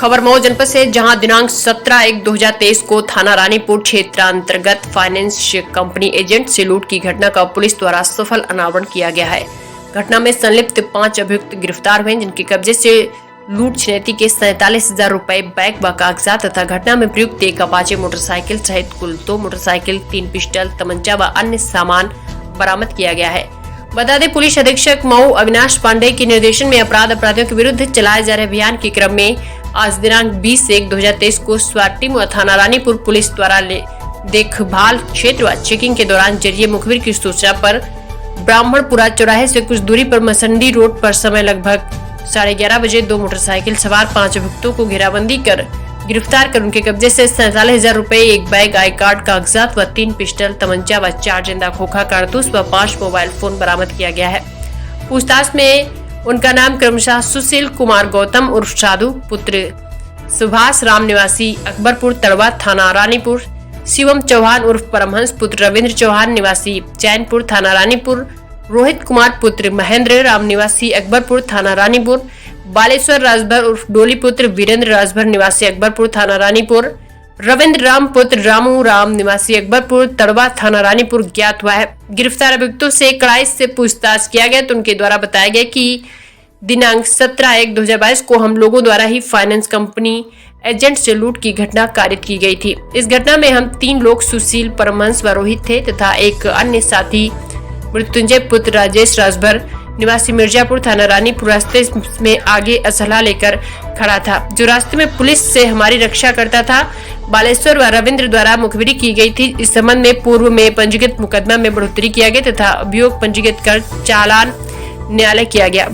खबर मऊ जनपद से, जहां दिनांक 17/1/2023 को थाना रानीपुर क्षेत्रांतर्गत फाइनेंस कंपनी एजेंट से लूट की घटना का पुलिस द्वारा सफल अनावरण किया गया है। घटना में संलिप्त 5 अभियुक्त गिरफ्तार हुए, जिनके कब्जे से लूट छिनैती के 47,000 रुपए, बैग व कागजात तथा घटना में प्रयुक्त एक अपाचे मोटरसाइकिल सहित कुल 2 मोटरसाइकिल, 3 पिस्टल, तमंचा व अन्य सामान बरामद किया गया है। बता दें, पुलिस अधीक्षक मऊ अविनाश पांडे के निर्देशन में अपराधियों के विरुद्ध चलाए जा रहे अभियान के क्रम में आज दिनांक 20/1/2023 को स्वाट टीम व थाना रानीपुर पुलिस द्वारा देखभाल क्षेत्र व चेकिंग के दौरान जरिए मुखबिर की सूचना पर ब्राह्मणपुरा चौराहे से कुछ दूरी पर मसंडी रोड पर समय लगभग 11:30 बजे 2 मोटरसाइकिल सवार 5 अभियुक्तों को घेराबंदी कर गिरफ्तार कर उनके कब्जे से 47,000 रुपए, एक बैग, आई कार्ड, कागजात व 3 पिस्टल, तमंचा व 4 जिंदा खोखा कारतूस व 5 मोबाइल फोन बरामद किया गया है। पूछताछ में उनका नाम क्रमशः सुशील कुमार गौतम उर्फ साधु, पुत्र सुभाष राम निवासी अकबरपुर तड़वा थाना रानीपुर, शिवम चौहान उर्फ परमहंस, पुत्र रविंद्र चौहान निवासी चैनपुर थाना रानीपुर, रोहित कुमार पुत्र महेंद्र राम निवासी अकबरपुर थाना रानीपुर, बालेश्वर राजभर उर्फ डोली पुत्र वीरेंद्र राजभर निवासी अकबरपुर थाना रानीपुर, रविंद्र राम पुत्र रामू राम निवासी अकबरपुर तड़वा थाना रानीपुर ज्ञात हुआ है। गिरफ्तार अभियुक्तों से कड़ाई से पूछताछ किया गया तो उनके द्वारा बताया गया कि दिनांक 17/1/2022 को हम लोगों द्वारा ही फाइनेंस कंपनी एजेंट से लूट की घटना कारित की गई थी। इस घटना में हम 3 लोग सुशील, परमहंस व रोहित थे तथा एक अन्य साथी मृत्युंजय पुत्र राजेश राजभर निवासी मिर्जापुर थाना रानीपुर रास्ते में आगे असला लेकर खड़ा था, जो रास्ते में पुलिस से हमारी रक्षा करता था। बालेश्वर व रविंद्र द्वारा मुखबिरी की गई थी। इस संबंध में पूर्व में पंजीकृत मुकदमा में बढ़ोतरी किया गया तथा अभियोग पंजीकृत कर चालान न्यायालय किया गया।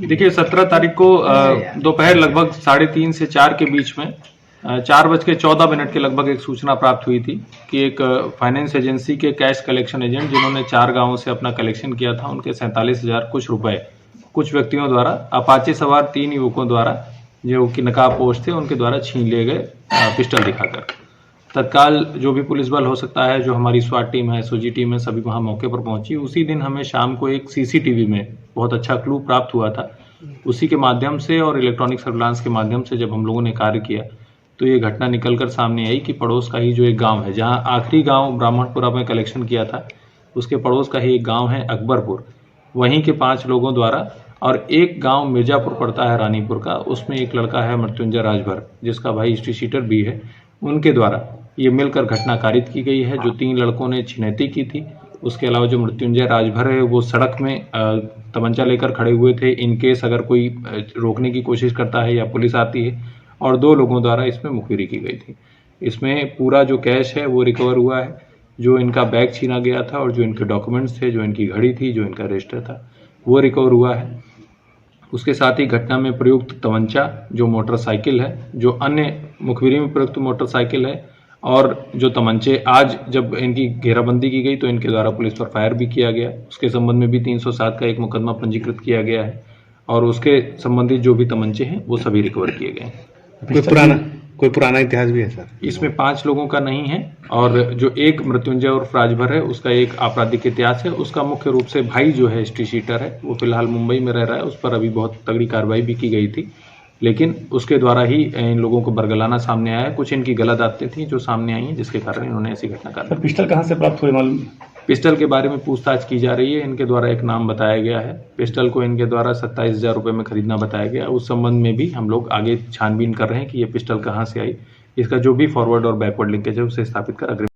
देखिए, 17 तारीख को दोपहर लगभग 3:30 से 4 के बीच में 4:14 के लगभग एक सूचना प्राप्त हुई थी कि एक फाइनेंस एजेंसी के कैश कलेक्शन एजेंट, जिन्होंने 4 गांवों से अपना कलेक्शन किया था, उनके 47,000 कुछ रुपए कुछ व्यक्तियों द्वारा अपाचे सवार 3 युवकों द्वारा, जो कि नकाबपोश थे, उनके द्वारा छीन लिए गए पिस्टल दिखाकर। तत्काल जो भी पुलिस बल हो सकता है, जो हमारी स्वाट टीम है, एसओजी टीम है, सभी वहां मौके पर पहुंची। उसी दिन हमें शाम को एक सीसीटीवी में बहुत अच्छा क्लू प्राप्त हुआ था। उसी के माध्यम से और इलेक्ट्रॉनिक सर्विलांस के माध्यम से जब हम लोगों ने कार्य किया तो ये घटना निकलकर सामने आई कि पड़ोस का ही जो एक गांव है, जहां आखिरी गांव ब्राह्मणपुरा में कलेक्शन किया था, उसके पड़ोस का ही एक गांव है अकबरपुर, वहीं के 5 लोगों द्वारा, और एक गांव मिर्जापुर पड़ता है रानीपुर का, उसमें एक लड़का है मृत्युंजय राजभर, जिसका भाई हिस्ट्री शीटर भी है, उनके द्वारा ये मिलकर घटना कारित की गई है। जो 3 लड़कों ने छिनैती की थी, उसके अलावा जो मृत्युंजय राजभर है, वो सड़क में तमंचा लेकर खड़े हुए थे, इनकेस अगर कोई रोकने की कोशिश करता है या पुलिस आती है, और 2 लोगों द्वारा इसमें मुखबिरी की गई थी। इसमें पूरा जो कैश है वो रिकवर हुआ है, जो इनका बैग छीना गया था और जो इनके डॉक्यूमेंट्स थे, जो इनकी घड़ी थी, जो इनका रजिस्टर था, वो रिकवर हुआ है। उसके साथ ही घटना में प्रयुक्त तमंचा, जो मोटरसाइकिल है, जो अन्य मुखबिरी में प्रयुक्त मोटरसाइकिल है, और जो तमंचे आज जब इनकी घेराबंदी की गई तो इनके द्वारा पुलिस पर फायर भी किया गया। उसके संबंध में भी 307 का एक मुकदमा पंजीकृत किया गया है और उसके संबंधित जो भी तमंचे हैं वो सभी रिकवर किए गए हैं। कोई पुराना इतिहास भी है सर? इसमें 5 लोगों का नहीं है, और जो एक मृत्युंजय और राजभर है, उसका एक आपराधिक इतिहास है। उसका मुख्य रूप से भाई जो है हिस्ट्री शीटर है, वो फिलहाल मुंबई में रह रहा है, उस पर अभी बहुत तगड़ी कार्रवाई भी की गई थी, लेकिन उसके द्वारा ही इन लोगों को बरगलाना सामने आया है। कुछ इनकी गलत आदतें थी जो सामने आई हैं, जिसके कारण इन्होंने ऐसी घटना कर। पिस्टल कहाँ से प्राप्त हुए मालूम? पिस्टल के बारे में पूछताछ की जा रही है। इनके द्वारा एक नाम बताया गया है, पिस्टल को इनके द्वारा 27,000 रुपये में खरीदना बताया गया। उस संबंध में भी हम लोग आगे छानबीन कर रहे हैं कि ये पिस्टल कहाँ से आई। इसका जो भी फॉरवर्ड और बैकवर्ड लिंकेज है उसे स्थापित कर अग्रिम